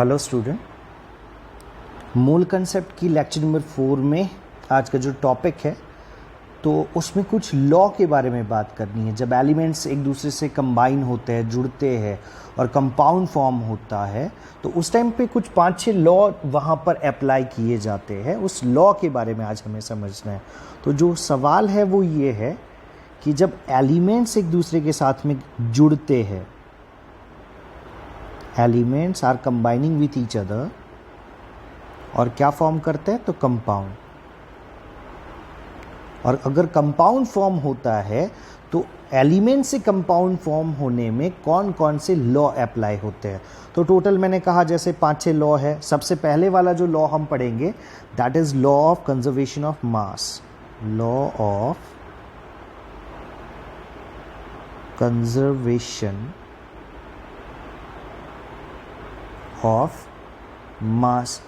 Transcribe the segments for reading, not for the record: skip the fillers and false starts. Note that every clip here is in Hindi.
हेलो स्टूडेंट, मूल कंसेप्ट की लेक्चर नंबर 4 में आज का जो टॉपिक है तो उसमें कुछ लॉ के बारे में बात करनी है। जब एलिमेंट्स एक दूसरे से कंबाइन होते हैं, जुड़ते हैं और कंपाउंड फॉर्म होता है तो उस टाइम पे कुछ 5-6 लॉ वहाँ पर अप्लाई किए जाते हैं। उस लॉ के बारे में आज हमें समझना है। तो जो सवाल है वो ये है कि जब एलिमेंट्स एक दूसरे के साथ में जुड़ते हैं, elements are combining with each other, और क्या फॉर्म करते हैं तो कंपाउंड। और अगर कंपाउंड फॉर्म होता है तो एलिमेंट से कंपाउंड फॉर्म होने में कौन कौन से लॉ अप्लाई होते हैं। तो टोटल मैंने कहा जैसे 5-6 लॉ है। सबसे पहले वाला जो लॉ हम पढ़ेंगे that is law of conservation of mass. Law of conservation of मास।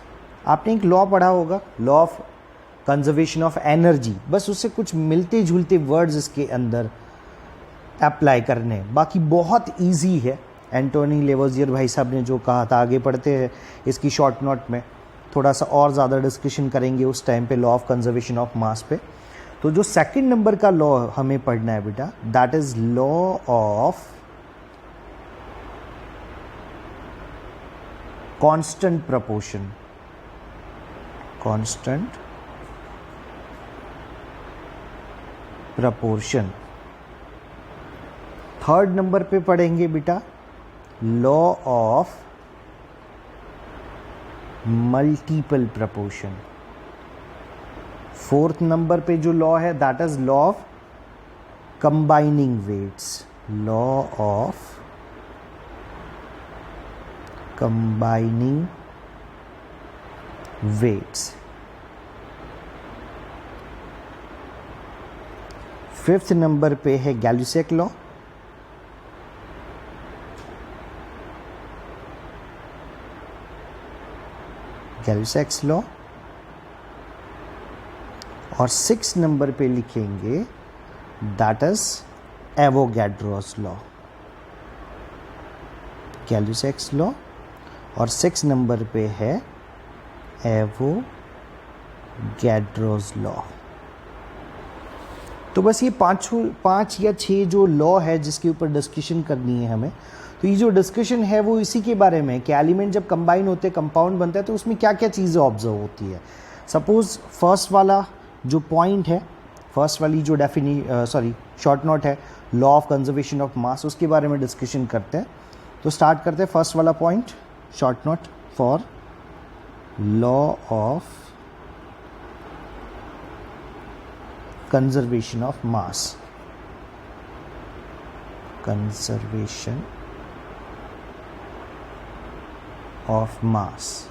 आपने एक लॉ पढ़ा होगा, law of conservation of energy. बस उससे कुछ मिलते जुलते वर्ड्स इसके अंदर अप्लाई करने, बाकी बहुत इजी है। एंटोनी लेवोजियर भाई साहब ने जो कहा था, आगे पढ़ते हैं इसकी शॉर्ट नोट में, थोड़ा सा और ज़्यादा डिस्कशन करेंगे उस टाइम पे लॉ ऑफ कंजर्वेशन ऑफ मास पे। तो जो सेकंड नंबर का लॉ हमें पढ़ना है बेटा, that is law of constant proportion. Constant proportion. Third number पे पढ़ेंगे बेटा law of multiple proportion. Fourth number पे जो लॉ है that is law of combining weights. Law of combining weights. Fifth number पे है गैलुसेक लॉ। गैलुसेक्स लॉ। और सिक्स नंबर पे लिखेंगे that is Avogadro's law. गैलुसेक्स law और 6 नंबर पे है एवोगैड्रोस लॉ। तो बस ये पाँच या 6 जो लॉ है जिसके ऊपर डिस्कशन करनी है हमें। तो ये जो डिस्कशन है वो इसी के बारे में कि एलिमेंट जब कंबाइन होते हैं, कंपाउंड बनता है, तो उसमें क्या क्या चीज़ें ऑब्जर्व होती है। सपोज फर्स्ट वाला जो पॉइंट है, फर्स्ट वाली जो शॉर्ट नोट है लॉ ऑफ कंजर्वेशन ऑफ मास, उसके बारे में डिस्कशन करते हैं। तो स्टार्ट करते हैं फर्स्ट वाला point, short note for law of conservation of mass. Conservation of mass.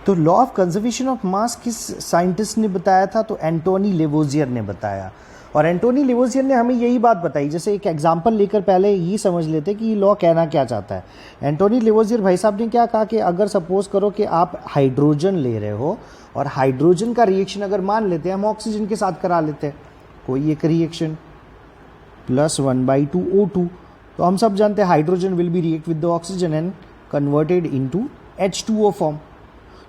तो law of conservation of mass किस साइंटिस्ट ने बताया था? तो एंटोनी लेवोजियर ने बताया। और एंटोनी लेवोजियर ने हमें यही बात बताई। जैसे एक एग्जांपल लेकर पहले ये समझ लेते कि ये लॉ कहना क्या चाहता है। एंटोनी लेवोजियर भाई साहब ने क्या कहा कि अगर सपोज करो कि आप हाइड्रोजन ले रहे हो और हाइड्रोजन का रिएक्शन अगर मान लेते हैं हम ऑक्सीजन के साथ करा लेते हैं, कोई एक रिएक्शन +1/2 O2, तो हम सब जानते हैं hydrogen will be react with the oxygen and converted into H2O form.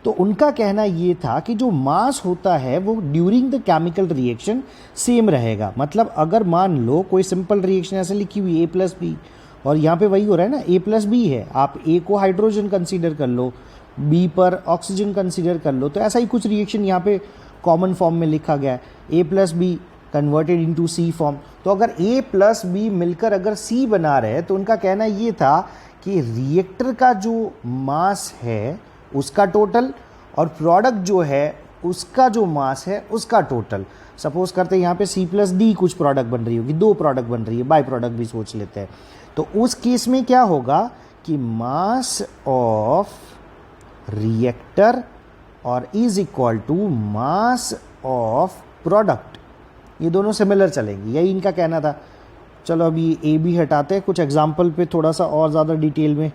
तो उनका कहना ये था कि जो मास होता है वो during the chemical reaction same रहेगा। मतलब अगर मान लो कोई सिंपल रिएक्शन ऐसे लिखी हुई A+B, और यहाँ पे वही हो रहा है ना, A+B है, आप A को हाइड्रोजन कंसीडर कर लो, B पर ऑक्सीजन कंसीडर कर लो, तो ऐसा ही कुछ रिएक्शन यहाँ पे कॉमन फॉर्म में लिखा गया है, A+B converted into C form. तो अगर A+B मिलकर अगर C बना रहे तो उनका कहना ये था कि रिएक्टर का जो मास है उसका टोटल और प्रोडक्ट जो है उसका जो मास है उसका टोटल। सपोज करते हैं यहाँ पे C+D कुछ प्रोडक्ट बन रही होगी, 2 प्रोडक्ट बन रही है, बाई प्रोडक्ट भी सोच लेते हैं। तो उस केस में क्या होगा कि मास ऑफ रिएक्टर और is equal to mass of product, ये दोनों सिमिलर चलेंगे, यही इनका कहना था। चलो अभी ए बी हटाते हैं, कुछ एग्जाम्पल पे थोड़ा सा और ज़्यादा डिटेल में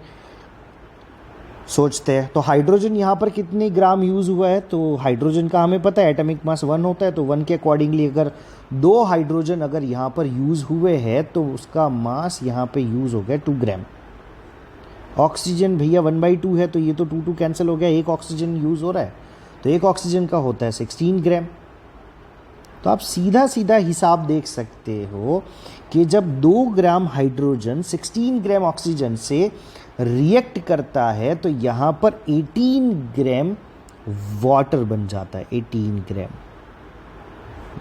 सोचते हैं। तो हाइड्रोजन यहाँ पर कितने ग्राम यूज़ हुआ है? तो हाइड्रोजन का हमें पता है एटॉमिक मास 1 होता है, तो 1 के अकॉर्डिंगली अगर 2 हाइड्रोजन अगर यहाँ पर यूज़ हुए हैं तो उसका मास यहाँ पे यूज़ हो गया 2 ग्राम। ऑक्सीजन भैया 1/2 है, तो ये तो 2 कैंसिल हो गया, एक ऑक्सीजन यूज़ हो रहा है, तो एक ऑक्सीजन का होता है 16 ग्राम। तो आप सीधा सीधा हिसाब देख सकते हो कि जब 2 ग्राम हाइड्रोजन 16 ग्राम ऑक्सीजन से रिएक्ट करता है तो यहाँ पर 18 ग्राम वाटर बन जाता है, 18 ग्राम।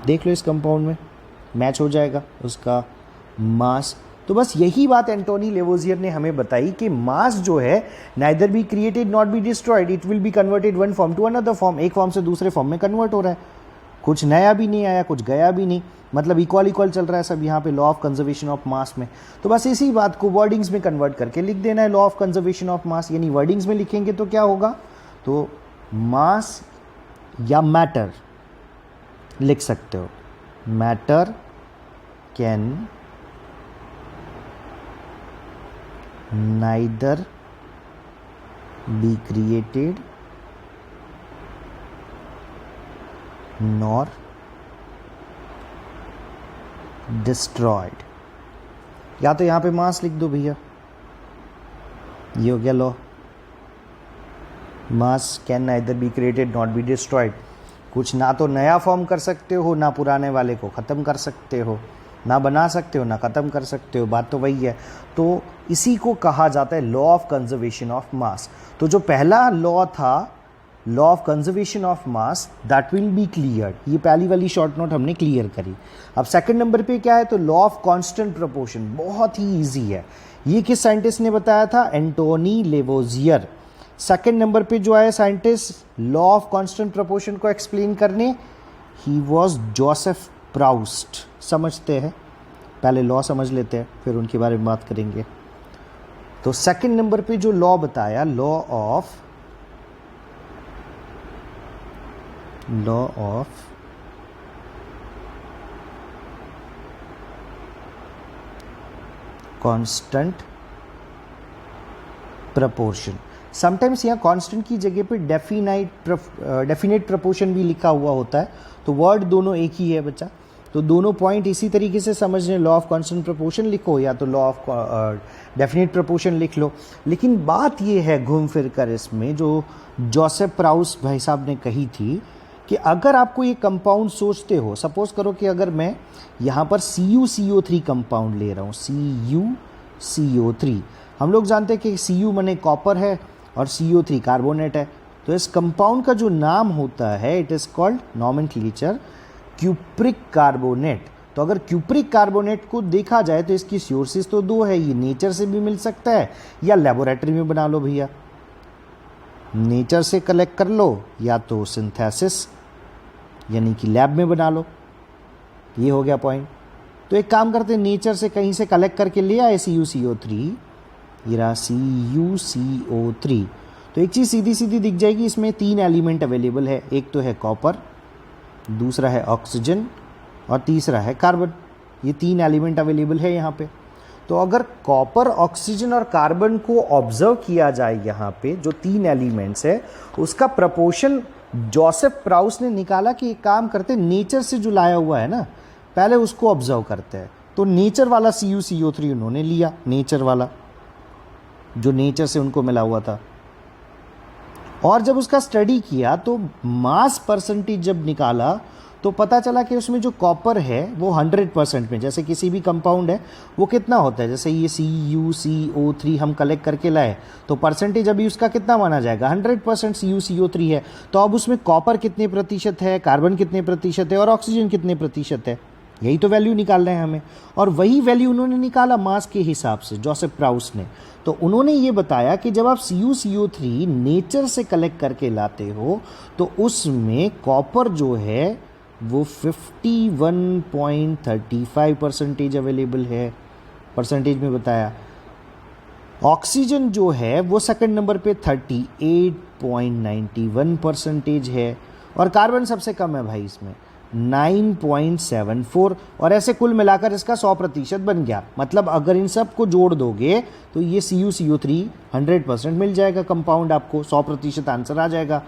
देख लो इस कंपाउंड में मैच हो जाएगा उसका मास। तो बस यही बात एंटोनी लेवोजियर ने हमें बताई कि मास जो है neither be created not be destroyed, it will be converted one form to another form, एक फॉर्म से दूसरे फॉर्म में कन्वर्ट हो रहा है, कुछ नया भी नहीं आया, कुछ गया भी नहीं, मतलब इक्वल इक्वल चल रहा है सब यहाँ पे लॉ ऑफ कंजर्वेशन ऑफ मास में। तो बस इसी बात को वर्डिंग्स में कन्वर्ट करके लिख देना है, लॉ ऑफ कंजर्वेशन ऑफ मास, यानी वर्डिंग्स में लिखेंगे तो क्या होगा, तो मास या मैटर लिख सकते हो, matter can neither be created nor destroyed। या तो यहां पे मास लिख दो भैया, ये हो गया law, mass can neither be created not be destroyed. कुछ ना तो नया फॉर्म कर सकते हो, ना पुराने वाले को ख़त्म कर सकते हो, ना बना सकते हो ना ख़त्म कर सकते हो, बात तो वही है। तो इसी को कहा जाता है law of conservation of mass. तो जो पहला लॉ था law of conservation of mass, that will be clear, ये पहली वाली शॉर्ट नोट हमने क्लियर करी। अब सेकंड नंबर पे क्या है, तो लॉ ऑफ कांस्टेंट प्रोपोर्शन, बहुत ही इजी है। ये किस साइंटिस्ट ने बताया था, एंटोनी लेवोजियर। सेकंड नंबर पे जो आया scientist law of constant proportion को एक्सप्लेन करने, ही वॉज जोसेफ प्राउस्ट। समझते हैं, पहले लॉ समझ लेते हैं फिर उनके बारे में बात करेंगे। तो सेकंड नंबर पे जो लॉ बताया, law of constant proportion. Sometimes यहाँ कांस्टेंट की जगह पे डेफिनेट प्रपोर्शन भी लिखा हुआ होता है, तो वर्ड दोनों एक ही है बच्चा। तो दोनों पॉइंट इसी तरीके से समझने, लॉ ऑफ कांस्टेंट प्रपोर्शन लिखो या तो लॉ ऑफ डेफिनेट प्रपोर्शन लिख लो। लेकिन बात ये है घूम फिर कर इसमें जो जोसेफ प्राउस भाई साहब ने कही थी कि अगर आपको ये कंपाउंड सोचते हो, सपोज करो कि अगर मैं यहाँ पर CuCO3 कंपाउंड ले रहा हूँ, CuCO3, हम लोग जानते हैं कि Cu माने कॉपर है और CO3 कार्बोनेट है। तो इस कंपाउंड का जो नाम होता है, it is called nomenclature cupric carbonate. तो अगर क्यूप्रिक कार्बोनेट को देखा जाए तो इसकी सोर्सेज तो दो है, ये नेचर से भी मिल सकता है या लेबोरेटरी में बना लो भैया, नेचर से कलेक्ट कर लो या तो सिंथेसिस यानी कि लैब में बना लो। ये हो गया पॉइंट। तो एक काम करते हैं, नेचर से कहीं से कलेक्ट करके ले आए CuCO3, ये रहा CuCO3। तो एक चीज़ सीधी सीधी दिख जाएगी, इसमें 3 एलिमेंट अवेलेबल है, एक तो है कॉपर, दूसरा है ऑक्सीजन और तीसरा है कार्बन। ये 3 एलिमेंट अवेलेबल है यहाँ पे। तो अगर कॉपर, ऑक्सीजन और कार्बन को ऑब्जर्व किया जाए, यहाँ पे जो 3 एलिमेंट्स है उसका प्रपोर्शन जोसेफ प्राउस ने निकाला कि एक काम करते, नेचर से जो लाया हुआ है ना, पहले उसको ऑब्जर्व करते हैं। तो नेचर वाला CuCO3 उन्होंने लिया, नेचर वाला जो नेचर से उनको मिला हुआ था, और जब उसका स्टडी किया तो मास परसेंटेज जब निकाला तो पता चला कि उसमें जो कॉपर है वो 100% में, जैसे किसी भी कंपाउंड है वो कितना होता है, जैसे ये CuCO3 हम कलेक्ट करके लाए तो परसेंटेज अभी उसका कितना माना जाएगा, 100% CuCO3 है। तो अब उसमें कॉपर कितने प्रतिशत है, कार्बन कितने प्रतिशत है और ऑक्सीजन कितने प्रतिशत है, यही तो वैल्यू निकालना है हमें। और वही वैल्यू उन्होंने निकाला मास के हिसाब से, जोसेफ प्राउस ने। तो उन्होंने ये बताया कि जब आप CuCO3 नेचर से कलेक्ट करके लाते हो तो उसमें कॉपर जो है वो 51.35% अवेलेबल है, परसेंटेज में बताया। ऑक्सीजन जो है वो सेकंड नंबर पे 38.91% है, और कार्बन सबसे कम है भाई इसमें 9.74, और ऐसे कुल मिलाकर इसका 100% बन गया। मतलब अगर इन सब को जोड़ दोगे तो ये CuCO3 100% मिल जाएगा कंपाउंड, आपको 100% आंसर आ जाएगा।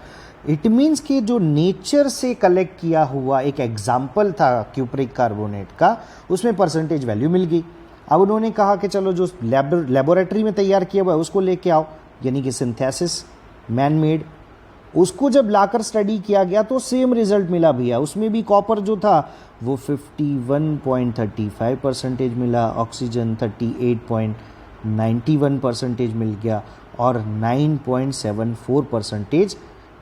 इट मीन्स कि जो नेचर से कलेक्ट किया हुआ एक एग्जाम्पल था क्यूप्रिक कार्बोनेट का, उसमें परसेंटेज वैल्यू मिल गई। अब उन्होंने कहा कि चलो जो लेबोरेटरी में तैयार किया हुआ है उसको लेके आओ, यानी कि सिंथेसिस मैन मेड। उसको जब लाकर स्टडी किया गया तो सेम रिजल्ट मिला भैया, उसमें भी कॉपर जो था वो 51.35% मिला, ऑक्सीजन 38.91% मिल गया और 9.74%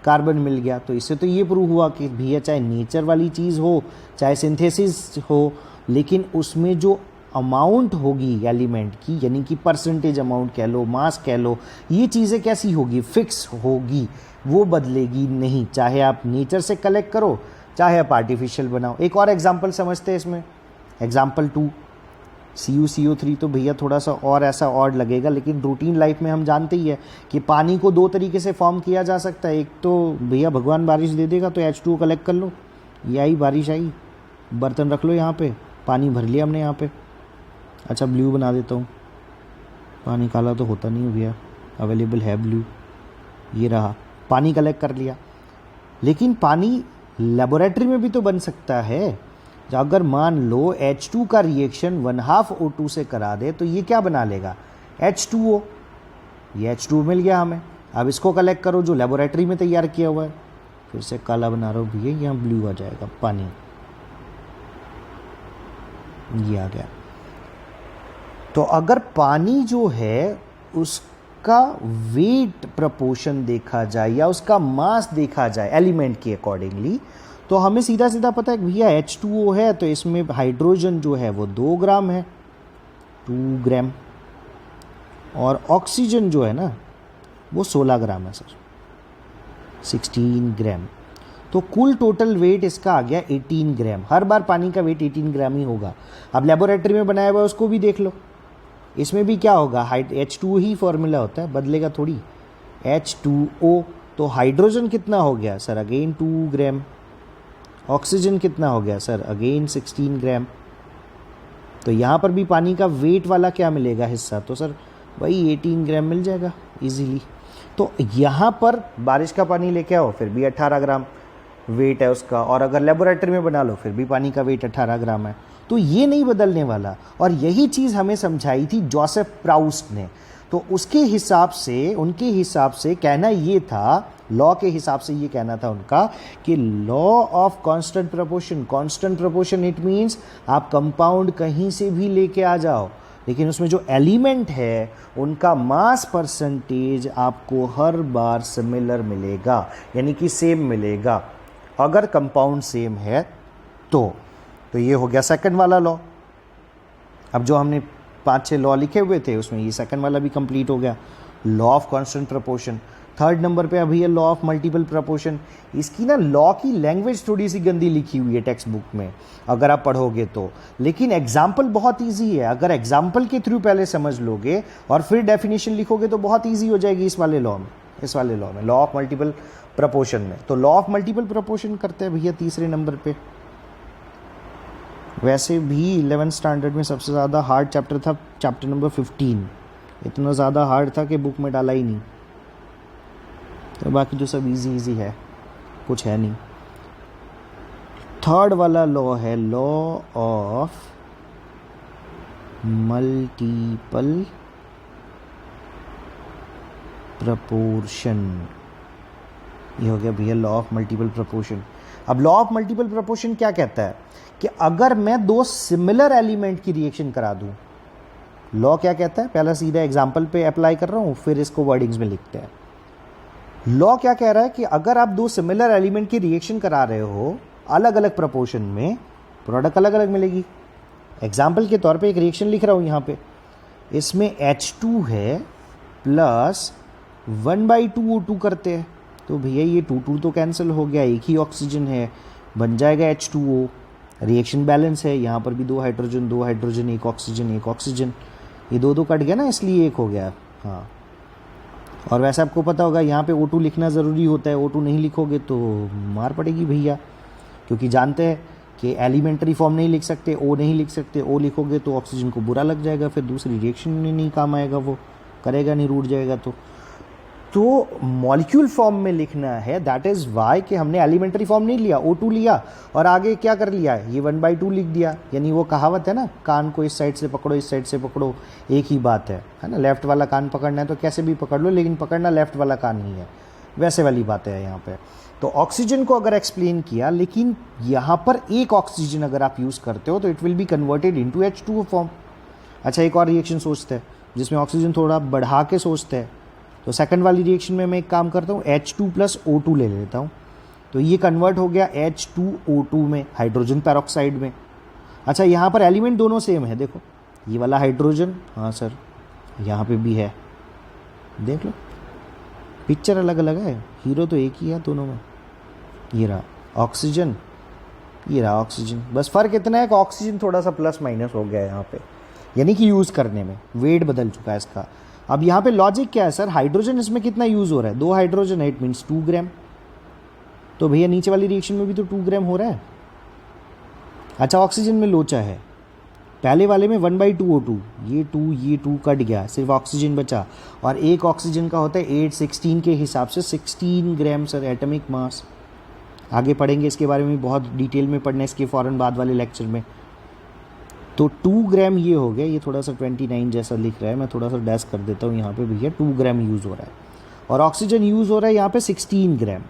कार्बन मिल गया। तो इससे तो ये प्रूव हुआ कि भैया चाहे नेचर वाली चीज़ हो चाहे सिंथेसिस हो, लेकिन उसमें जो अमाउंट होगी एलिमेंट की, यानी कि परसेंटेज अमाउंट कह लो, मास कह लो, ये चीज़ें कैसी होगी, फिक्स होगी, वो बदलेगी नहीं, चाहे आप नेचर से कलेक्ट करो चाहे आप आर्टिफिशियल बनाओ। एक और एग्जांपल समझते हैं इसमें, एग्जांपल 2 CuCO3। तो भैया थोड़ा सा और ऐसा ऑड लगेगा, लेकिन रूटीन लाइफ में हम जानते ही है कि पानी को दो तरीके से फॉर्म किया जा सकता है। एक तो भैया भगवान बारिश दे देगा तो H2O कलेक्ट कर लो, ये आई बारिश आई, बर्तन रख लो यहाँ पे, पानी भर लिया हमने यहाँ पे। अच्छा ब्लू बना देता हूँ, पानी काला तो होता नहीं है भैया, अवेलेबल है ब्लू, ये रहा, पानी कलेक्ट कर लिया। लेकिन पानी लेबोरेटरी में भी तो बन सकता है। अगर मान लो H2 का रिएक्शन 1/2 O2 से करा दे तो ये क्या बना लेगा, H2O। ये H2O मिल गया हमें। अब इसको कलेक्ट करो जो लेबोरेटरी में तैयार किया हुआ है, फिर से काला बना रहा हूँ भैया, यहाँ ब्लू आ जाएगा, पानी, ये आ गया। तो अगर पानी जो है उसका वेट प्रपोर्शन देखा जाए या उसका मास देखा जाए एलिमेंट के अकॉर्डिंगली, तो हमें सीधा सीधा पता है कि भैया H2O है तो इसमें हाइड्रोजन जो है वो 2 ग्राम है, 2 ग्राम, और ऑक्सीजन जो है ना वो 16 ग्राम है सर, 16 ग्राम। तो कुल टोटल वेट इसका आ गया 18 ग्राम। हर बार पानी का वेट 18 ग्राम ही होगा। अब लेबोरेटरी में बनाया हुआ है उसको भी देख लो, इसमें भी क्या होगा, H2O ही फॉर्मूला होता है, बदलेगा थोड़ी, H2O। तो हाइड्रोजन कितना हो गया सर, अगेन 2 ग्राम, ऑक्सीजन कितना हो गया सर, अगेन 16 ग्राम। तो यहाँ पर भी पानी का वेट वाला क्या मिलेगा हिस्सा, तो सर वही 18 ग्राम मिल जाएगा इजीली। तो यहाँ पर बारिश का पानी लेके आओ फिर भी 18 ग्राम वेट है उसका, और अगर लेबोरेटरी में बना लो फिर भी पानी का वेट 18 ग्राम है। तो ये नहीं बदलने वाला, और यही चीज़ हमें समझाई थी जोसेफ प्राउस्ट ने। तो उसके हिसाब से, उनके हिसाब से कहना ये था, लॉ के हिसाब से ये कहना था उनका कि law of constant proportion. Constant proportion it means आप कंपाउंड कहीं से भी लेके आ जाओ, लेकिन उसमें जो एलिमेंट है उनका मास परसेंटेज आपको हर बार सिमिलर मिलेगा, यानी कि सेम मिलेगा अगर कंपाउंड सेम है तो ये हो गया सेकंड वाला लॉ। अब जो हमने 5-6 लॉ लिखे हुए थे उसमें ये सेकंड वाला भी कंप्लीट हो गया, law of constant proportion. Third number पे अभी है लॉ ऑफ मल्टीपल प्रोपोर्शन। इसकी ना लॉ की लैंग्वेज थोड़ी सी गंदी लिखी हुई है टेक्स्ट बुक में अगर आप पढ़ोगे तो, लेकिन एग्जाम्पल बहुत ईजी है। अगर एग्जाम्पल के थ्रू पहले समझ लोगे और फिर डेफिनेशन लिखोगे तो बहुत ईजी हो जाएगी इस वाले लॉ में, लॉ ऑफ मल्टीपल प्रोपोर्शन में। तो लॉ ऑफ मल्टीपल प्रोपोर्शन करते हैं भैया तीसरे नंबर पे। वैसे भी 11th स्टैंडर्ड में सबसे ज़्यादा हार्ड चैप्टर था चैप्टर नंबर 15, इतना ज़्यादा हार्ड था कि बुक में डाला ही नहीं। तो बाकी तो सब इजी है, कुछ है नहीं। थर्ड वाला लॉ है लॉ ऑफ मल्टीपल प्रपोर्शन। ये हो गया भैया लॉ ऑफ मल्टीपल प्रपोर्शन। अब लॉ ऑफ मल्टीपल प्रपोर्शन क्या कहता है कि अगर मैं दो सिमिलर एलिमेंट की रिएक्शन करा दूं, लॉ क्या कहता है, पहला सीधा एग्जांपल पे अप्लाई कर रहा हूं फिर इसको वर्डिंग्स में लिखते हैं। लॉ क्या कह रहा है कि अगर आप दो सिमिलर एलिमेंट की रिएक्शन करा रहे हो अलग अलग प्रपोर्शन में, प्रोडक्ट अलग अलग मिलेगी। एग्जाम्पल के तौर पे एक रिएक्शन लिख रहा हूँ यहाँ पे, इसमें H2 है प्लस 1/2 O2 करते हैं, तो भैया ये 2 तो कैंसिल हो गया, एक ही ऑक्सीजन है, बन जाएगा H2O। रिएक्शन बैलेंस है, यहाँ पर भी 2 हाइड्रोजन, एक ऑक्सीजन, ये 2 कट गया ना, इसलिए एक हो गया। हाँ, और वैसे आपको पता होगा यहाँ पे O2 लिखना ज़रूरी होता है, O2 नहीं लिखोगे तो मार पड़ेगी भैया, क्योंकि जानते हैं कि एलिमेंट्री फॉर्म नहीं लिख सकते, O नहीं लिख सकते। O लिखोगे तो ऑक्सीजन को बुरा लग जाएगा, फिर दूसरी रिएक्शन में नहीं काम आएगा, वो करेगा नहीं, रूठ जाएगा। तो मॉलिक्यूल फॉर्म में लिखना है, दैट इज वाई कि हमने एलिमेंट्री फॉर्म नहीं लिया, O2 लिया और आगे क्या कर लिया है, ये 1/2 लिख दिया। यानी वो कहावत है ना, कान को इस साइड से पकड़ो इस साइड से पकड़ो, एक ही बात है ना। लेफ्ट वाला कान पकड़ना है तो कैसे भी पकड़ लो, लेकिन पकड़ना लेफ्ट वाला कान ही है, वैसे वाली बात है यहाँ पे। तो ऑक्सीजन को अगर एक्सप्लेन किया, लेकिन यहाँ पर एक ऑक्सीजन अगर आप यूज़ करते हो तो it will be converted into H2O form. अच्छा, एक और रिएक्शन सोचते हैं जिसमें ऑक्सीजन थोड़ा बढ़ा के सोचते हैं। तो सेकंड वाली रिएक्शन में मैं एक काम करता हूँ, H2 + O2 ले लेता हूँ, तो ये कन्वर्ट हो गया H2O2 में, हाइड्रोजन पेरोक्साइड में। अच्छा, यहाँ पर एलिमेंट दोनों सेम है, देखो ये वाला हाइड्रोजन, हाँ सर यहाँ पे भी है, देख लो पिक्चर अलग अलग है, हीरो तो एक ही है दोनों में। ये रहा ऑक्सीजन, ये रहा ऑक्सीजन, बस फ़र्क इतना है कि ऑक्सीजन थोड़ा सा प्लस माइनस हो गया है यहाँ पे, यानी कि यूज़ करने में वेट बदल चुका है इसका। अब यहाँ पे लॉजिक क्या है सर, हाइड्रोजन इसमें कितना यूज़ हो रहा है, 2 हाइड्रोजन है, इट मीन्स 2 ग्राम। तो भैया नीचे वाली रिएक्शन में भी तो 2 ग्राम हो रहा है। अच्छा, ऑक्सीजन में लोचा है, पहले वाले में 1/2 O2, ये 2 कट गया, सिर्फ ऑक्सीजन बचा, और एक ऑक्सीजन का होता है 816 के हिसाब से 16 ग्राम सर एटॉमिक मास। आगे पढ़ेंगे इसके बारे में, बहुत डिटेल में पढ़ना है इसके फ़ौरन बाद वाले लेक्चर में। तो 2 ग्राम ये हो गया, ये थोड़ा सा 29 जैसा लिख रहा है, मैं थोड़ा सा डैश कर देता हूँ यहाँ पे भैया, 2 ग्राम यूज़ हो रहा है, और ऑक्सीजन यूज़ हो रहा है यहाँ पे 16 ग्राम,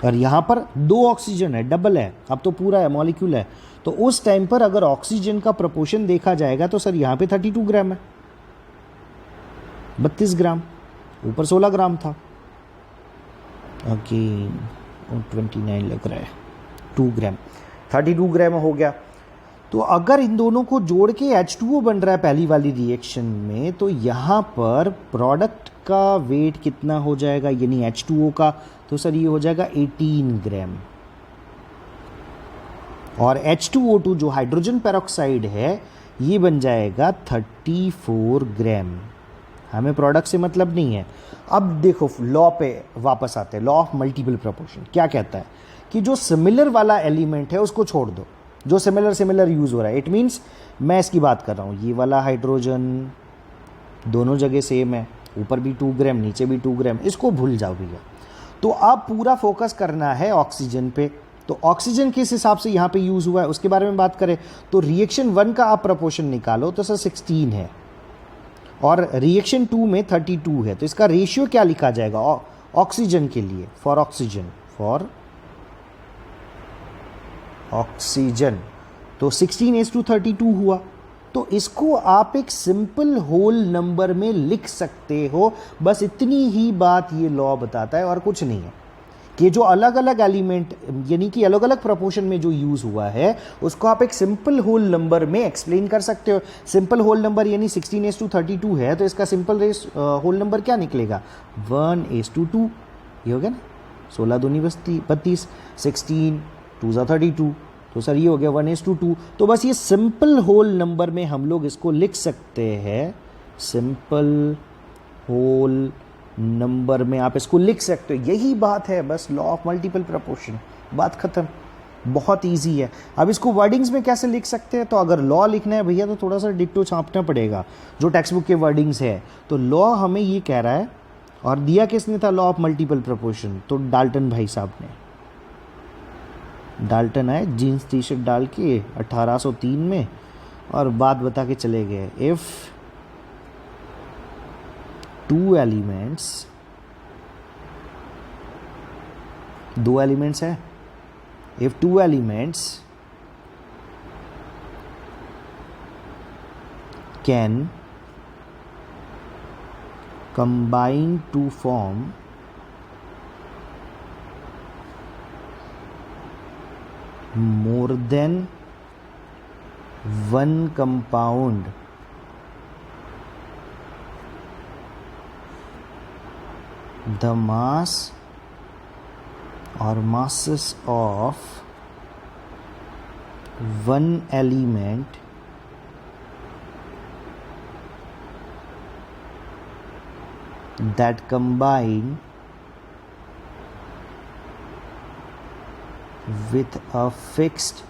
और यहाँ पर 2 ऑक्सीजन है, डबल है, अब तो पूरा है मॉलिक्यूल है। तो उस टाइम पर अगर ऑक्सीजन का प्रोपोर्शन देखा जाएगा तो सर यहाँ पे 32 ग्राम है, 32 ग्राम, ऊपर 16 ग्राम था, ओके 29 लग रहा है, 2 ग्राम, 32 ग्राम हो गया। तो अगर इन दोनों को जोड़ के H2O बन रहा है पहली वाली रिएक्शन में, तो यहाँ पर प्रोडक्ट का वेट कितना हो जाएगा, यानी H2O का, तो सर ये हो जाएगा 18 ग्राम, और H2O2 जो हाइड्रोजन पेरोक्साइड है ये बन जाएगा 34 ग्राम। हमें प्रोडक्ट से मतलब नहीं है। अब देखो लॉ पे वापस आते हैं, लॉ ऑफ मल्टीपल प्रोपोर्शन क्या कहता है कि जो सिमिलर वाला एलिमेंट है उसको छोड़ दो, जो सिमिलर यूज़ हो रहा है, इट मीन्स मैं इसकी बात कर रहा हूँ, ये वाला हाइड्रोजन दोनों जगह सेम है, ऊपर भी 2 ग्राम नीचे भी 2 ग्राम, इसको भूल जाओ भैया। तो अब पूरा फोकस करना है ऑक्सीजन पे। तो ऑक्सीजन किस हिसाब से यहाँ पे यूज़ हुआ है उसके बारे में बात करें तो रिएक्शन 1 का आप प्रोपोर्शन निकालो तो सर 16 है, और रिएक्शन 2 में 32 है, तो इसका रेशियो क्या लिखा जाएगा ऑक्सीजन के लिए, फॉर ऑक्सीजन तो 16:32 हुआ। तो इसको आप एक सिंपल होल नंबर में लिख सकते हो, बस इतनी ही बात ये लॉ बताता है और कुछ नहीं है, कि जो अलग अलग एलिमेंट यानी कि अलग अलग प्रोपोर्शन में जो यूज़ हुआ है उसको आप एक सिंपल होल नंबर में एक्सप्लेन कर सकते हो। सिंपल होल नंबर यानी 16:32 है, तो इसका सिंपल होल नंबर क्या निकलेगा, 1:2, ये हो गया ना, 16 दूनी 32, 16 2 32, तो सर ये हो गया 1:2। तो बस ये सिंपल होल नंबर में हम लोग इसको लिख सकते हैं, सिंपल होल नंबर में आप इसको लिख सकते हो, यही बात है, बस लॉ ऑफ मल्टीपल प्रोपोर्शन, बात खत्म, बहुत इजी है। अब इसको वर्डिंग्स में कैसे लिख सकते हैं, तो अगर लॉ लिखना है भैया तो थोड़ा सा डिक्टो छापना पड़ेगा जो टेक्स्ट बुक के वर्डिंग्स है। तो लॉ हमें ये कह रहा है, और दिया किसने था लॉ ऑफ मल्टीपल प्रोपोर्शन, तो डाल्टन भाई साहब ने, डाल्टन आए जीन्स टी शर्ट डाल के 1803 में और बात बता के चले गए, इफ़ 2 एलिमेंट्स, 2 एलिमेंट्स है, if 2 elements can combine to form more than one compound, the mass or masses of one element that combine with a fixed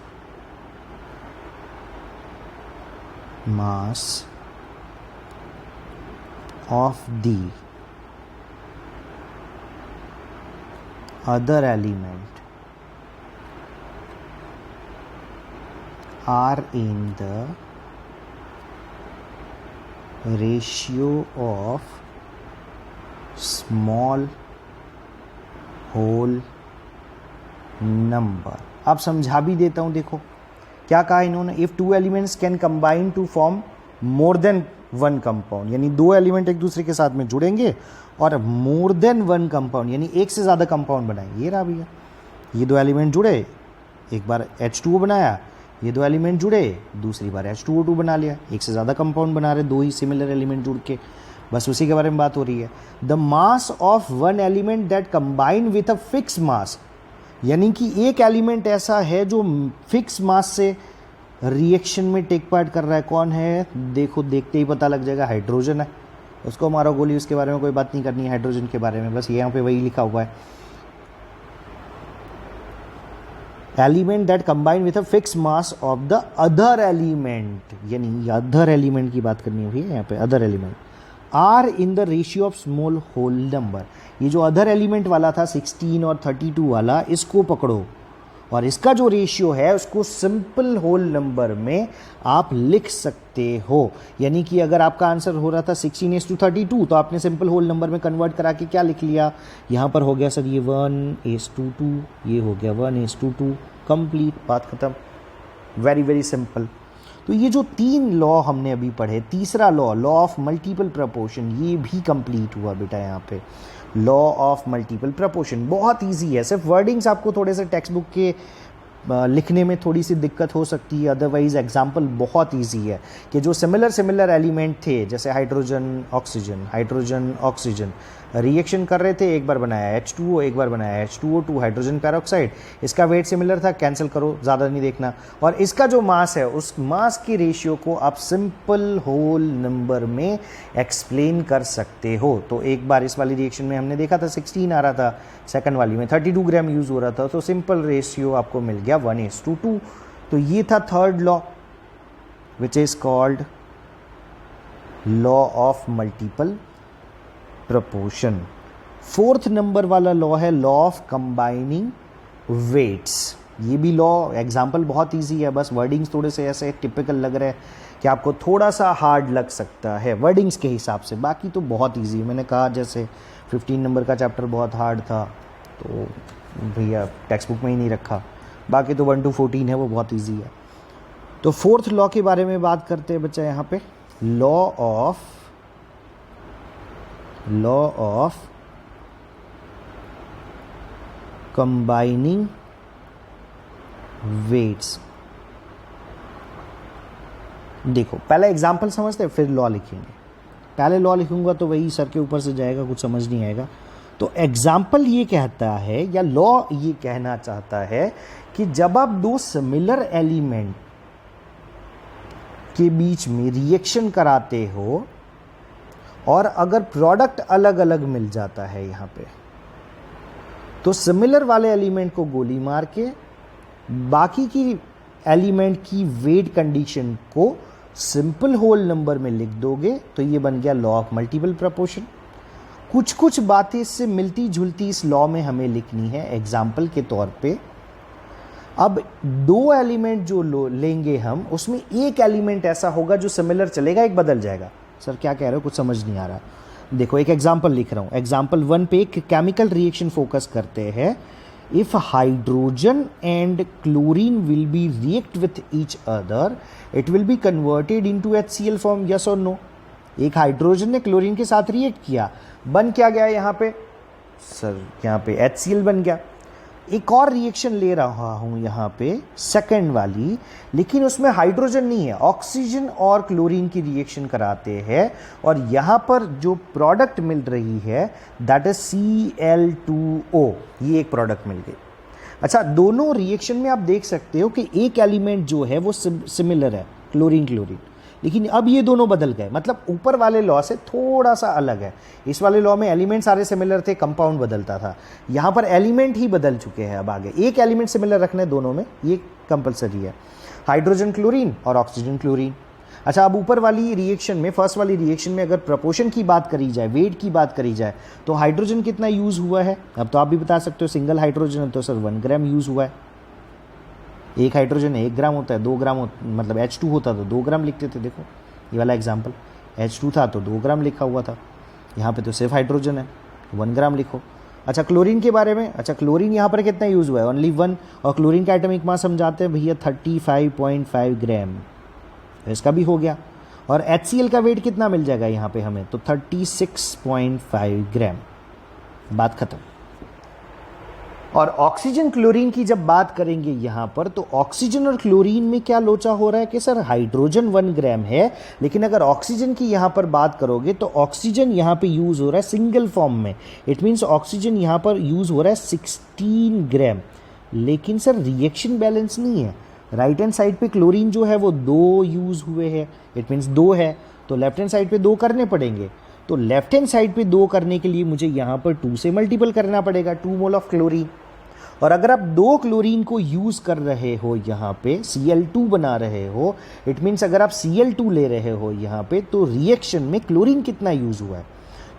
mass of the other element are in the ratio of small whole number। अब समझा भी देता हूं, देखो क्या कहा इन्होंने, if two elements can combine to form more than one compound, यानी दो एलिमेंट एक दूसरे के साथ में जुड़ेंगे और मोर देन वन कंपाउंड यानी एक से ज़्यादा कंपाउंड बनाएंगे। ये रहा भैया, ये दो एलिमेंट जुड़े, एक बार H2O बनाया, ये दो एलिमेंट जुड़े, दूसरी बार H2O2 बना लिया, एक से ज़्यादा कंपाउंड बना रहे दो ही सिमिलर एलिमेंट जुड़ के, बस उसी के बारे में बात हो रही है। The mass of one element that combine with a fix मास, यानी कि एक एलिमेंट ऐसा है जो फिक्स मास से रिएक्शन में टेक पार्ट कर रहा है। कौन है, देखो देखते ही पता लग जाएगा, हाइड्रोजन है। उसको मारो गोली, उसके बारे में कोई बात नहीं करनी है हाइड्रोजन के बारे में, बस यहाँ पे वही लिखा हुआ है, element that combine with a fix mass of the other element, यानी अदर एलिमेंट की बात करनी है यहाँ पे, other element are in the ratio of small whole number. ये जो अदर एलिमेंट वाला था 16 और 32 वाला, इसको पकड़ो और इसका जो रेशियो है उसको सिंपल होल नंबर में आप लिख सकते हो। यानी कि अगर आपका आंसर हो रहा था 16:32 तो आपने सिंपल होल नंबर में कन्वर्ट करा के क्या लिख लिया, यहाँ पर हो गया सर ये 1:2, ये हो गया 1:2, कंप्लीट, बात खत्म। Very very simple. तो ये जो तीन लॉ हमने अभी पढ़े, तीसरा law, law of multiple proportion, ये भी कंप्लीट हुआ बेटा यहाँ पे। लॉ ऑफ मल्टीपल प्रपोर्शन बहुत इजी है, सिर्फ वर्डिंग्स आपको थोड़े से टेक्स्ट बुक के लिखने में थोड़ी सी दिक्कत हो सकती है, अदरवाइज एग्जाम्पल बहुत इजी है कि जो सिमिलर एलिमेंट थे जैसे हाइड्रोजन ऑक्सीजन रिएक्शन कर रहे थे, एक बार बनाया H2O, एक बार बनाया H2O2, हाइड्रोजन पेरोक्साइड, इसका वेट सिमिलर था, कैंसिल करो, ज़्यादा नहीं देखना, और इसका जो मास है उस मास की रेशियो को आप सिंपल होल नंबर में एक्सप्लेन कर सकते हो। तो एक बार इस वाली रिएक्शन में हमने देखा था 16 आ रहा था, सेकंड वाली में 32 ग्राम यूज़ हो रहा था, तो सिंपल रेशियो आपको मिल गया 1:2। तो ये था third law which is called law of multiple proportion. Fourth number वाला लॉ है लॉ ऑफ कंबाइनिंग वेट्स। ये भी लॉ एग्जाम्पल बहुत इजी है, बस वर्डिंग्स थोड़े से ऐसे टिपिकल लग रहे हैं कि आपको थोड़ा सा हार्ड लग सकता है वर्डिंग्स के हिसाब से, बाकी तो बहुत इजी है। मैंने कहा जैसे 15 नंबर का चैप्टर बहुत हार्ड था तो भैया टेक्स्ट बुक में ही नहीं रखा, बाकी तो 1 to 14 है वो बहुत इजी है। तो फोर्थ लॉ के बारे में बात करते हैं बच्चा यहाँ पे, लॉ ऑफ कंबाइनिंग वेट्स। देखो पहले एग्जाम्पल समझते हैं फिर लॉ लिखेंगे, पहले लॉ लिखूंगा तो वही सर के ऊपर से जाएगा, कुछ समझ नहीं आएगा। तो एग्जाम्पल ये कहता है या लॉ ये कहना चाहता है कि जब आप दो सिमिलर एलिमेंट के बीच में रिएक्शन कराते हो और अगर प्रोडक्ट अलग अलग मिल जाता है यहाँ पे, तो सिमिलर वाले एलिमेंट को गोली मार के बाकी की एलिमेंट की वेट कंडीशन को सिंपल होल नंबर में लिख दोगे तो ये बन गया लॉ ऑफ मल्टीपल प्रपोर्शन। कुछ कुछ बातें इससे मिलती जुलती इस लॉ में हमें लिखनी है एग्जाम्पल के तौर पे। अब दो एलिमेंट जो लेंगे हम, उसमें एक एलिमेंट ऐसा होगा जो सिमिलर चलेगा, एक बदल जाएगा। सर क्या कह रहे हो, कुछ समझ नहीं आ रहा। देखो एक एग्जाम्पल लिख रहा हूँ, एग्जाम्पल 1 पे एक केमिकल रिएक्शन फोकस करते हैं। If hydrogen and chlorine will be react with each other, it will be converted into HCl form, yes और नो। एक हाइड्रोजन ने क्लोरीन के साथ रिएक्ट किया, बन क्या गया यहाँ पे सर, यहाँ पे HCl बन गया। एक और रिएक्शन ले रहा हूँ यहाँ पे सेकंड वाली, लेकिन उसमें हाइड्रोजन नहीं है, ऑक्सीजन और क्लोरीन की रिएक्शन कराते हैं और यहाँ पर जो प्रोडक्ट मिल रही है दैट इज Cl2O, ये एक प्रोडक्ट मिल गई। अच्छा, दोनों रिएक्शन में आप देख सकते हो कि एक एलिमेंट जो है वो सिमिलर है, क्लोरीन, लेकिन अब ये दोनों बदल गए, मतलब ऊपर वाले लॉ से थोड़ा सा अलग है। इस वाले लॉ में एलिमेंट सारे सिमिलर थे, कंपाउंड बदलता था, यहाँ पर एलिमेंट ही बदल चुके हैं। अब आगे एक एलिमेंट सिमिलर रखने दोनों में, ये कंपलसरी है। हाइड्रोजन क्लोरीन और ऑक्सीजन क्लोरीन, अच्छा, अब ऊपर वाली रिएक्शन में, फर्स्ट वाली रिएक्शन में अगर प्रपोर्शन की बात करी जाए, वेट की बात करी जाए, तो हाइड्रोजन कितना यूज़ हुआ है? अब तो आप भी बता सकते हो, सिंगल हाइड्रोजन है तो सर 1 ग्राम यूज़ हुआ है। एक हाइड्रोजन है 1 ग्राम होता है, 2 ग्राम मतलब H2 होता तो 2 ग्राम लिखते थे। देखो ये वाला एग्जाम्पल, H2 था तो 2 ग्राम लिखा हुआ था, यहाँ पे तो सिर्फ हाइड्रोजन है, 1 ग्राम लिखो। अच्छा, क्लोरीन के बारे में, अच्छा क्लोरीन यहाँ पर कितना यूज़ हुआ है? ओनली 1। और क्लोरीन का एटॉमिक मास हम जानते हैं भैया 35.5 ग्राम, तो इसका भी हो गया। और HCl का वेट कितना मिल जाएगा यहाँ पे हमें? तो 36.5 ग्राम, बात खत्म। और ऑक्सीजन क्लोरीन की जब बात करेंगे यहाँ पर, तो ऑक्सीजन और क्लोरीन में क्या लोचा हो रहा है कि सर हाइड्रोजन 1 ग्राम है, लेकिन अगर ऑक्सीजन की यहाँ पर बात करोगे तो ऑक्सीजन यहाँ पे यूज़ हो रहा है सिंगल फॉर्म में। इट मीन्स ऑक्सीजन यहाँ पर यूज़ हो रहा है 16 ग्राम, लेकिन सर रिएक्शन बैलेंस नहीं है। राइट हैंड साइड पे क्लोरीन जो है वो 2 यूज़ हुए हैं, इट मीन्स 2 है, तो लेफ्ट हैंड साइड पे 2 करने पड़ेंगे। तो लेफ्ट हैंड साइड पे 2 करने के लिए मुझे यहाँ पर 2 से मल्टीपल करना पड़ेगा, 2 मोल ऑफ क्लोरीन। और अगर आप 2 क्लोरीन को यूज़ कर रहे हो यहाँ पे, Cl2 बना रहे हो, इट मीन्स अगर आप Cl2 ले रहे हो यहाँ पे, तो रिएक्शन में क्लोरीन कितना यूज़ हुआ है?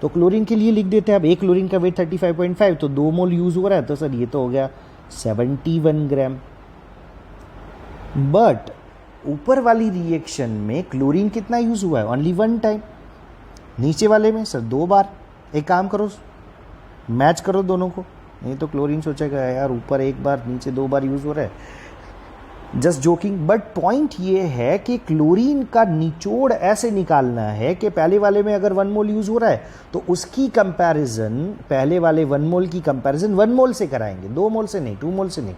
तो क्लोरीन के लिए लिख देते हैं। अब एक क्लोरीन का वेट 35.5, तो 2 मोल यूज़ हो रहा है, तो सर ये तो हो गया 71 ग्राम। बट ऊपर वाली रिएक्शन में क्लोरीन कितना यूज़ हुआ है? Only 1 time. नीचे वाले में सर 2 बार। एक काम करो, मैच करो दोनों को, नहीं तो क्लोरीन सोचेगा यार ऊपर 1 बार नीचे 2 बार यूज़ हो रहा है। Just joking. बट पॉइंट ये है कि क्लोरीन का निचोड़ ऐसे निकालना है कि पहले वाले में अगर 1 मोल यूज़ हो रहा है तो उसकी कंपैरिजन, पहले वाले 1 मोल की कंपैरिजन 1 मोल से कराएंगे, 2 मोल से नहीं, 2 मोल से नहीं।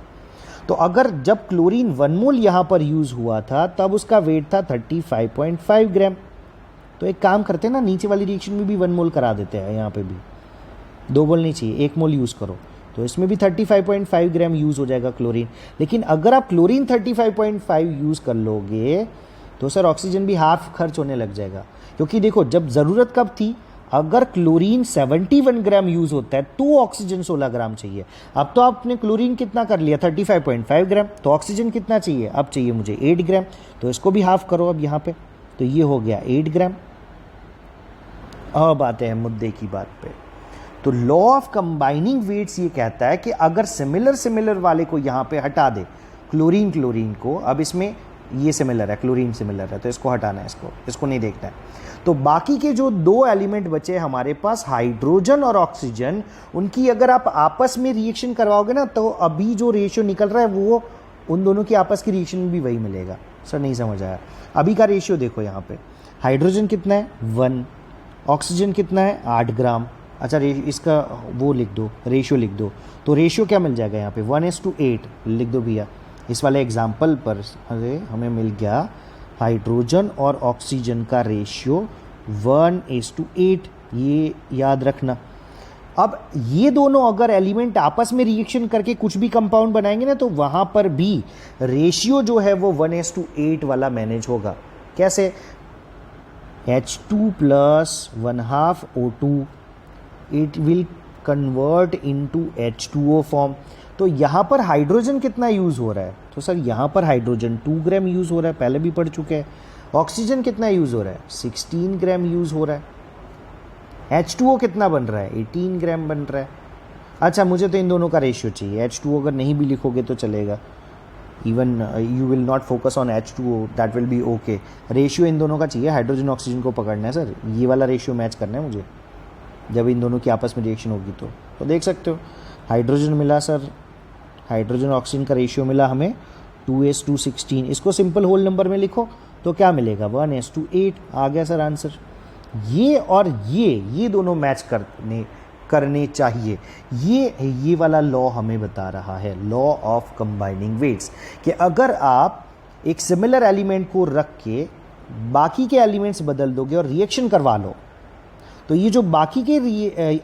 तो अगर जब क्लोरीन 1 मोल यहाँ पर यूज़ हुआ था तब उसका वेट था 35.5 ग्राम। तो एक काम करते हैं ना, नीचे वाली रिएक्शन में भी 1 मोल करा देते हैं, यहाँ पे भी 2 मोल नहीं चाहिए, 1 मोल यूज़ करो, तो इसमें भी 35.5 ग्राम यूज़ हो जाएगा क्लोरीन। लेकिन अगर आप क्लोरीन 35.5 यूज़ कर लोगे तो सर ऑक्सीजन भी हाफ खर्च होने लग जाएगा। क्योंकि देखो जब ज़रूरत कब थी, अगर क्लोरीन 71 ग्राम यूज़ होता है तो ऑक्सीजन 16 ग्राम चाहिए। अब तो आपने क्लोरीन कितना कर लिया 35.5 ग्राम, तो ऑक्सीजन कितना चाहिए? अब चाहिए मुझे 8 ग्राम, तो इसको भी हाफ करो अब यहाँ पे, तो ये हो गया 8 ग्राम। अब आते हैं मुद्दे की बात पे। तो लॉ ऑफ कंबाइनिंग वेट्स ये कहता है कि अगर सिमिलर वाले को यहाँ पे हटा दे, क्लोरीन को, अब इसमें ये सिमिलर है, क्लोरीन सिमिलर है, तो इसको हटाना है, इसको नहीं देखना है। तो बाकी के जो 2 एलिमेंट बचे हमारे पास, हाइड्रोजन और ऑक्सीजन, उनकी अगर आप आपस में रिएक्शन करवाओगे ना, तो अभी जो रेशियो निकल रहा है वो उन दोनों की आपस की रिएक्शन में भी वही मिलेगा। सर नहीं समझ आया। अभी का रेशियो देखो यहाँ पे, हाइड्रोजन कितना है 1, ऑक्सीजन कितना है 8 ग्राम। अच्छा इसका वो लिख दो, रेशियो लिख दो, तो रेशियो क्या मिल जाएगा यहाँ पे 1:8 लिख दो भैया। इस वाले एग्जाम्पल पर हमें मिल गया हाइड्रोजन और ऑक्सीजन का रेशियो 1:8, ये याद रखना। अब ये दोनों अगर एलिमेंट आपस में रिएक्शन करके कुछ भी कंपाउंड बनाएंगे ना, तो वहाँ पर भी रेशियो जो है वो 1:8 वाला मैनेज होगा। कैसे? H2 + 1/2 O2, it will convert into H2O form. तो यहाँ पर हाइड्रोजन कितना यूज़ हो रहा है? तो सर यहाँ पर हाइड्रोजन 2 ग्राम यूज़ हो रहा है, पहले भी पढ़ चुके हैं। ऑक्सीजन कितना यूज़ हो रहा है? 16 ग्राम यूज़ हो रहा है। H2O कितना बन रहा है? 18 ग्राम बन रहा है। अच्छा मुझे तो इन दोनों का रेशियो चाहिए। H2O अगर नहीं भी लिखोगे तो चलेगा, even you will not focus on H2O, that will be okay. Ratio in दोनों का चाहिए, हाइड्रोजन ऑक्सीजन को पकड़ना है सर, ये वाला रेशियो मैच करना है मुझे जब इन दोनों की आपस में रिएक्शन होगी। तो देख सकते हो हाइड्रोजन मिला सर, हाइड्रोजन ऑक्सीजन का रेशियो मिला हमें 2:16। इसको सिंपल होल नंबर में लिखो तो क्या मिलेगा 1:8। आ गया सर आंसर। ये और ये दोनों मैच करने चाहिए। ये वाला लॉ हमें बता रहा है, लॉ ऑफ कंबाइनिंग वेट्स, कि अगर आप एक सिमिलर एलिमेंट को रख के बाकी के एलिमेंट्स बदल दोगे और रिएक्शन करवा लो, तो ये जो बाकी के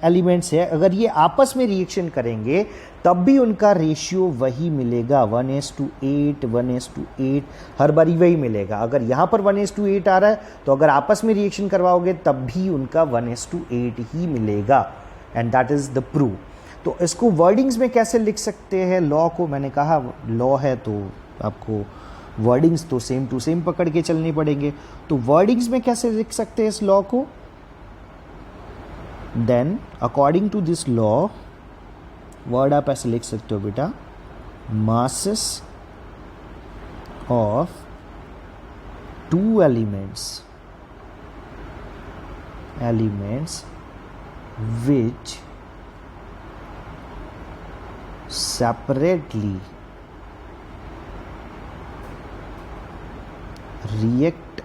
एलिमेंट्स है अगर ये आपस में रिएक्शन करेंगे तब भी उनका रेशियो वही मिलेगा 1:8 हर बारी वही मिलेगा। अगर यहाँ पर 1:8 आ रहा है तो अगर आपस में रिएक्शन करवाओगे तब भी उनका 1:8 ही मिलेगा, and that is the proof. तो इसको वर्डिंग्स में कैसे लिख सकते हैं लॉ को? मैंने कहा लॉ है तो आपको वर्डिंग्स तो सेम टू सेम पकड़ के चलने पड़ेंगे। तो वर्डिंग्स में कैसे लिख सकते हैं इस लॉ को? Then according to this law word आप ऐसे लिख सकते हो बेटा, masses of two elements which separately react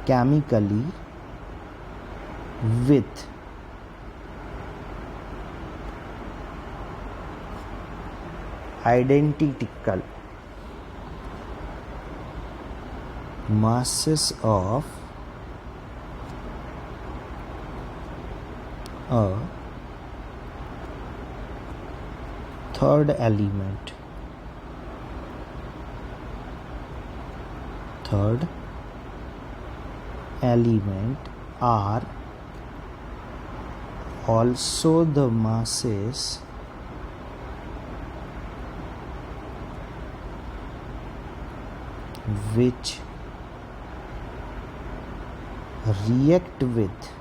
chemically with identical masses of a third element are also the masses which react with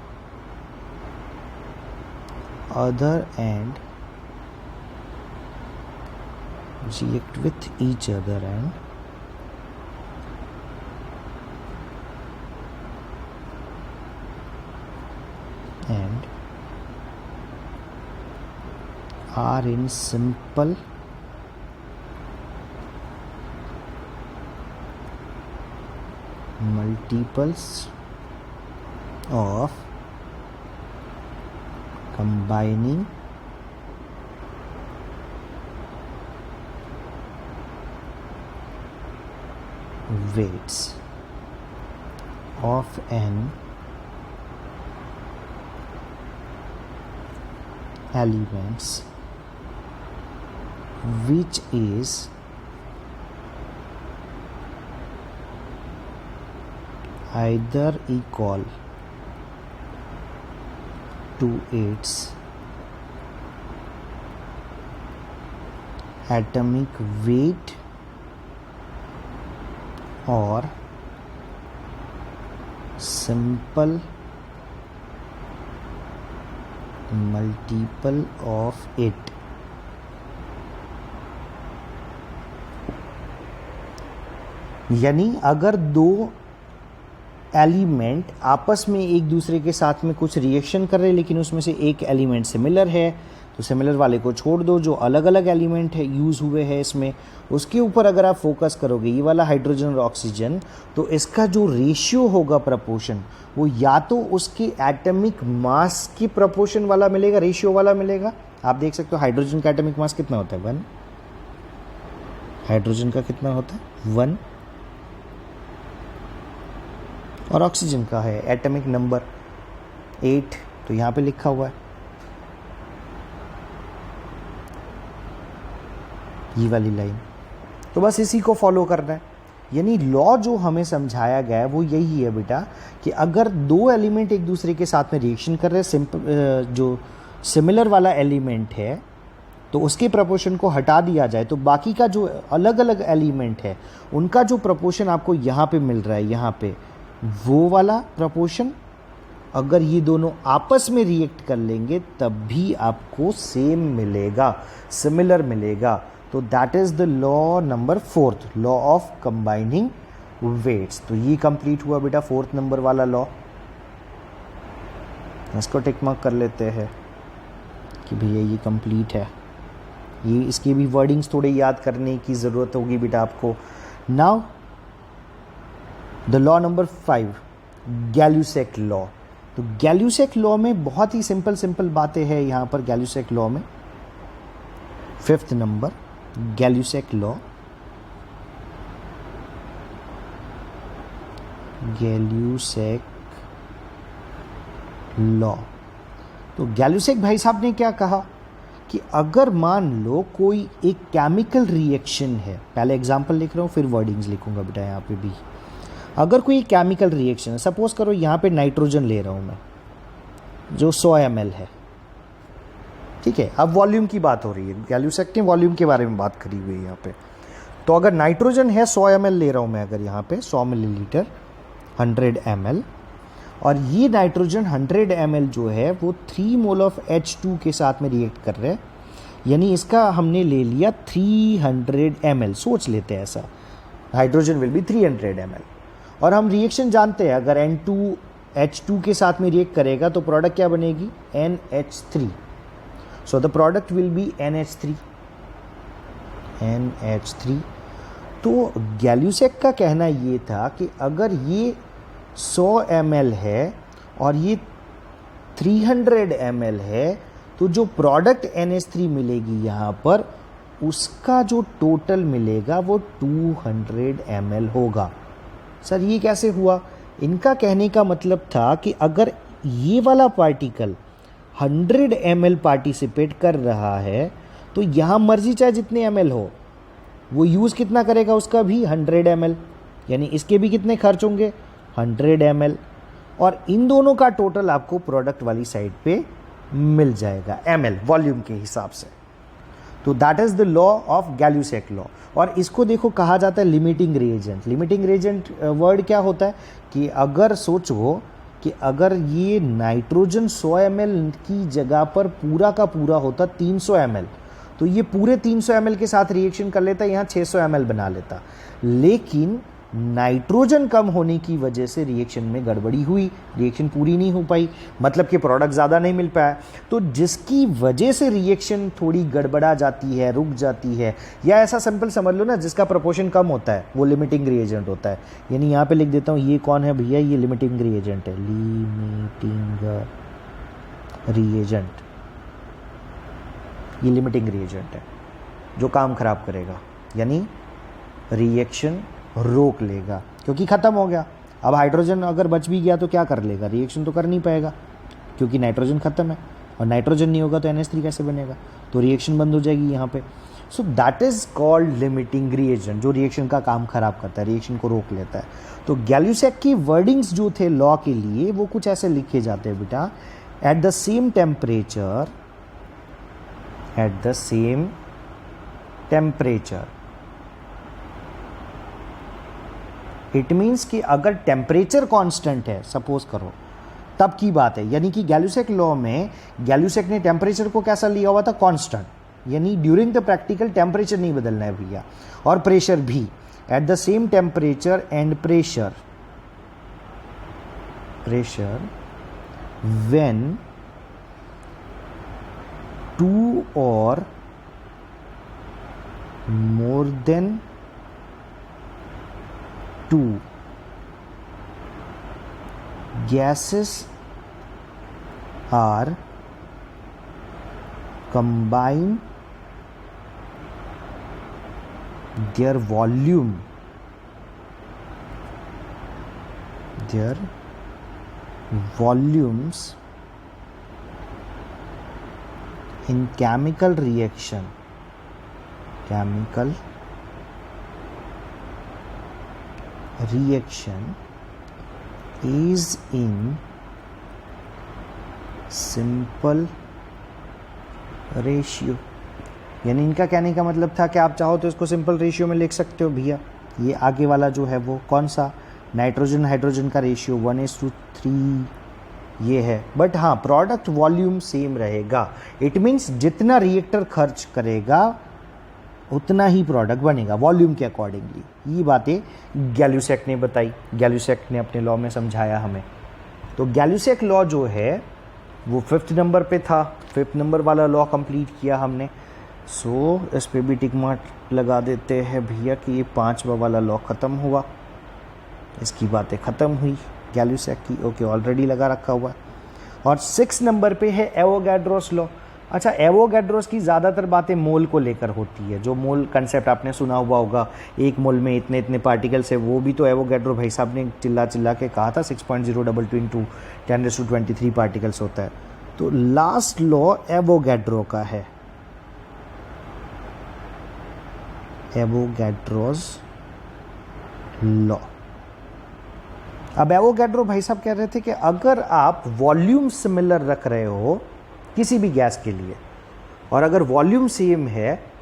each other and are in simple multiples of combining weights of an elements which is either equal to its atomic weight or simple multiple of it। यानी अगर दो एलिमेंट आपस में एक दूसरे के साथ में कुछ रिएक्शन कर रहे हैं लेकिन उसमें से एक एलिमेंट सिमिलर है तो सिमिलर वाले को छोड़ दो, जो अलग अलग एलिमेंट है यूज़ हुए हैं इसमें उसके ऊपर अगर आप फोकस करोगे ये वाला हाइड्रोजन और ऑक्सीजन, तो इसका जो रेशियो होगा प्रपोर्शन वो या तो उसके एटॉमिक मास की प्रपोर्शन वाला मिलेगा, रेशियो वाला मिलेगा। आप देख सकते हो हाइड्रोजन का एटॉमिक मास कितना होता है 1, हाइड्रोजन का कितना होता है 1, और ऑक्सीजन का है एटॉमिक नंबर 8, तो यहाँ पे लिखा हुआ है ये वाली लाइन। तो बस इसी को फॉलो करना है। यानी लॉ जो हमें समझाया गया है वो यही है बेटा कि अगर दो एलिमेंट एक दूसरे के साथ में रिएक्शन कर रहे हैं, सिंपल जो सिमिलर वाला एलिमेंट है तो उसके प्रपोर्शन को हटा दिया जाए तो बाकी का जो अलग अलग एलिमेंट है उनका जो प्रपोर्शन आपको यहाँ पे मिल रहा है, यहाँ पे वो वाला प्रपोर्शन अगर ये दोनों आपस में रिएक्ट कर लेंगे तब भी आपको सेम मिलेगा, सिमिलर मिलेगा। तो that is the law number 4th, law of combining weights. तो ये कंप्लीट हुआ बेटा 4th नंबर वाला लॉ। इसको टिक मार्क कर लेते हैं कि भैया ये कंप्लीट है। ये इसकी भी वर्डिंग्स थोड़े याद करने की ज़रूरत होगी बेटा आपको। Now the law number 5, Gay Lussac law. तो गैल्यूसेक लॉ में बहुत ही सिंपल बातें हैं यहाँ पर। गैल्यूसेक लॉ में 5th नंबर गैल्यूसेक लॉ, गैल्यूसेक लॉ। तो गैल्यूसेक भाई साहब ने क्या कहा कि अगर मान लो कोई एक केमिकल रिएक्शन है, पहले एग्जांपल लिख रहा हूँ फिर वर्डिंग्स लिखूंगा बेटा यहाँ पे भी। अगर कोई केमिकल रिएक्शन है, सपोज करो यहाँ पे नाइट्रोजन ले रहा हूँ मैं जो 100 ml है, ठीक है, अब वॉल्यूम की बात हो रही है, गैल्यूसेक ने वॉल्यूम के बारे में बात करी हुई है यहाँ पे। तो अगर नाइट्रोजन है 100 ml ले रहा हूँ मैं, अगर यहाँ पे 100 मिलीलीटर 100 ml, और ये नाइट्रोजन 100 ml जो है वो 3 मोल ऑफ H2 के साथ में रिएक्ट कर रहे हैं, यानी इसका हमने ले लिया 300 ml। सोच लेते हैं ऐसा, हाइड्रोजन विल बी 300 ml, और हम रिएक्शन जानते हैं, अगर N2H2 के साथ में रिएक्ट करेगा तो प्रोडक्ट क्या बनेगी, NH3। So the product will be NH3। तो गैल्यूसेक का कहना ये था कि अगर ये 100 ml है और ये 300 ml है, तो जो प्रोडक्ट NH3 मिलेगी यहाँ पर, उसका जो टोटल मिलेगा वो 200 ml होगा। सर ये कैसे हुआ? इनका कहने का मतलब था कि अगर ये वाला पार्टिकल 100 ml पार्टिसिपेट कर रहा है, तो यहाँ मर्जी चाहे जितने ml हो, वो यूज़ कितना करेगा उसका भी 100 ml, यानी इसके भी कितने खर्च होंगे 100 ml, और इन दोनों का टोटल आपको प्रोडक्ट वाली साइड पे मिल जाएगा ml वॉल्यूम के हिसाब से। तो that is the law of Gay Lussac law. और इसको देखो कहा जाता है limiting reagent. Limiting reagent word क्या होता है कि अगर सोचो कि अगर ये नाइट्रोजन 100 ml की जगह पर पूरा का पूरा होता 300 ml, तो ये पूरे 300 ml के साथ रिएक्शन कर लेता, यहाँ 600 ml बना लेता। लेकिन नाइट्रोजन कम होने की वजह से रिएक्शन में गड़बड़ी हुई, रिएक्शन पूरी नहीं हो पाई, मतलब कि प्रोडक्ट ज़्यादा नहीं मिल पाया। तो जिसकी वजह से रिएक्शन थोड़ी गड़बड़ा जाती है, रुक जाती है, या ऐसा सिंपल समझ लो ना, जिसका प्रोपोर्शन कम होता है वो लिमिटिंग रिएजेंट होता है। यानी यहाँ पे लिख देता हूँ, ये कौन है भैया, ये लिमिटिंग रिएजेंट है, लिमिटिंग रिएजेंट। ये लिमिटिंग रिएजेंट है जो काम खराब करेगा, यानी रिएक्शन रोक लेगा, क्योंकि ख़त्म हो गया। अब हाइड्रोजन अगर बच भी गया तो क्या कर लेगा, रिएक्शन तो कर नहीं पाएगा, क्योंकि नाइट्रोजन ख़त्म है, और नाइट्रोजन नहीं होगा तो NH3 कैसे बनेगा, तो रिएक्शन बंद हो जाएगी यहाँ पे। So that is called limiting reagent, जो रिएक्शन का काम खराब करता है, रिएक्शन को रोक लेता है। तो गैल्यूसेक की वर्डिंग्स जो थे लॉ के लिए, वो कुछ ऐसे लिखे जाते हैं बेटा, at the same temperature, at the same temperature. It means कि अगर टेम्परेचर कांस्टेंट है, सपोज करो, तब की बात है। यानी कि गैल्यूसेक लॉ में गैल्यूसेक ने टेम्परेचर को कैसा लिया हुआ था, कांस्टेंट, यानी ड्यूरिंग द प्रैक्टिकल टेम्परेचर नहीं बदलना है भैया, और प्रेशर भी at the same temperature and pressure when 2 or more than 2 gases are combined, their volumes in chemical reaction is in simple ratio। यानी इनका कहने का मतलब था कि आप चाहो तो इसको सिंपल रेशियो में लिख सकते हो भैया। ये आगे वाला जो है वो कौन सा, नाइट्रोजन हाइड्रोजन का रेशियो 1:3 ये है, बट हाँ प्रोडक्ट वॉल्यूम सेम रहेगा। इट मीन्स जितना रिएक्टर खर्च करेगा उतना ही प्रोडक्ट बनेगा वॉल्यूम के अकॉर्डिंगली। ये बातें गैल्यूसेक ने बताई, गैल्यूसेक ने अपने लॉ में समझाया हमें। तो गैल्यूसेक लॉ जो है वो 5th नंबर पे था, 5th नंबर वाला लॉ कंप्लीट किया हमने। सो इस पे भी टिक मार्क लगा देते हैं भैया कि ये 5वां वाला लॉ ख़त्म हुआ, इसकी बातें ख़त्म हुई गैल्यूसेक की। ओके, ऑलरेडी लगा रखा हुआ। और 6 नंबर पे है एवोगैड्रोस लॉ। अच्छा, एवोगैड्रोस की ज़्यादातर बातें मोल को लेकर होती है, जो मोल कंसेप्ट आपने सुना हुआ होगा, 1 मोल में इतने इतने पार्टिकल्स है, वो भी तो एवोगैड्रो भाई साहब ने चिल्ला चिल्ला के कहा था 6.022 × 10⁻23 पार्टिकल्स होता है। तो लास्ट लॉ एवोगैड्रो का है, एवोगैड्रोस लॉ। अब एवोगैड्रो भाई साहब कह रहे थे कि अगर आप वॉल्यूम सिमिलर रख रहे हो किसी भी गैस के लिए, और अगर वॉल्यूम सेम है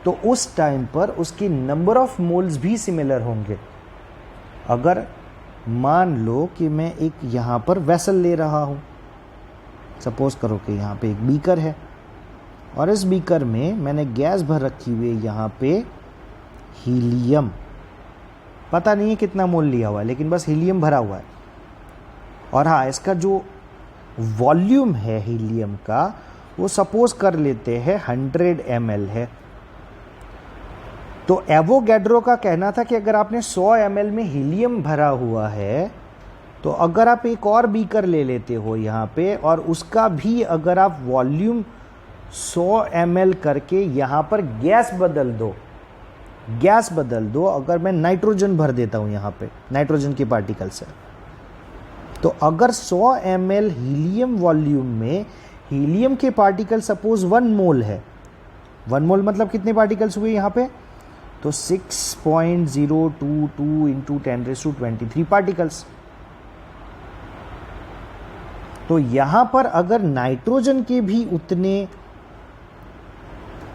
तो उस टाइम पर उसकी नंबर ऑफ मोल्स भी सिमिलर होंगे। अगर मान लो कि मैं एक यहाँ पर वेसल ले रहा हूँ, सपोज करो कि यहाँ पे एक बीकर है और इस बीकर में मैंने गैस भर रखी हुई है, यहाँ पे हीलियम, पता नहीं है कितना मोल लिया हुआ है लेकिन बस हीलियम भरा हुआ है। और हाँ, इसका जो वॉल्यूम है हीलियम का वो सपोज कर लेते हैं 100 ml है। तो एवोगैड्रो का कहना था कि अगर आपने 100 ml में हीलियम भरा हुआ है तो अगर आप एक और बीकर ले लेते हो यहाँ पे और उसका भी अगर आप वॉल्यूम 100 ml करके यहाँ पर गैस बदल दो, अगर मैं नाइट्रोजन भर देता हूँ यहाँ पे, नाइट्रोजन के पार्टिकल्स है, तो अगर 100 ml हीलियम वॉल्यूम में हीलियम के पार्टिकल सपोज 1 मोल है, 1 मोल मतलब कितने पार्टिकल्स हुए यहाँ पे, तो 6.022 इंटू 10⁻23 पार्टिकल्स। तो यहां पर अगर नाइट्रोजन के भी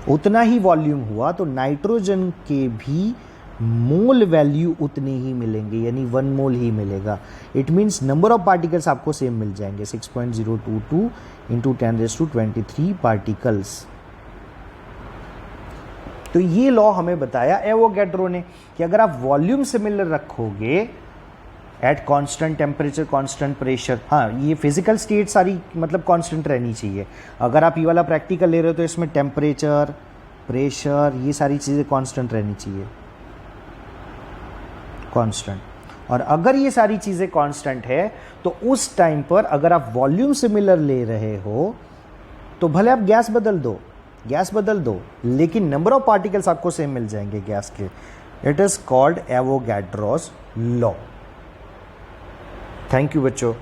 उतना ही वॉल्यूम हुआ तो नाइट्रोजन के भी मोल वैल्यू उतने ही मिलेंगे, यानी 1 मोल ही मिलेगा। It means number of particles आपको सेम मिल जाएंगे, 6.022 इंटू 10⁻23 पार्टिकल्स। तो ये लॉ हमें बताया एवोगैड्रो ने कि अगर आप वॉल्यूम सिमिलर रखोगे at constant temperature, constant pressure, हाँ ये फिजिकल स्टेट सारी मतलब कांस्टेंट रहनी चाहिए। अगर आप ये वाला प्रैक्टिकल ले रहे हो तो इसमें टेम्परेचर, प्रेशर, ये सारी चीज़ें कांस्टेंट रहनी चाहिए, कांस्टेंट। और अगर ये सारी चीज़ें कांस्टेंट है तो उस टाइम पर अगर आप वॉल्यूम सिमिलर ले रहे हो तो भले आप गैस बदल दो लेकिन नंबर ऑफ पार्टिकल्स आपको सेम मिल जाएंगे गैस के। It is called Avogadro's law. Thank you बच्चों।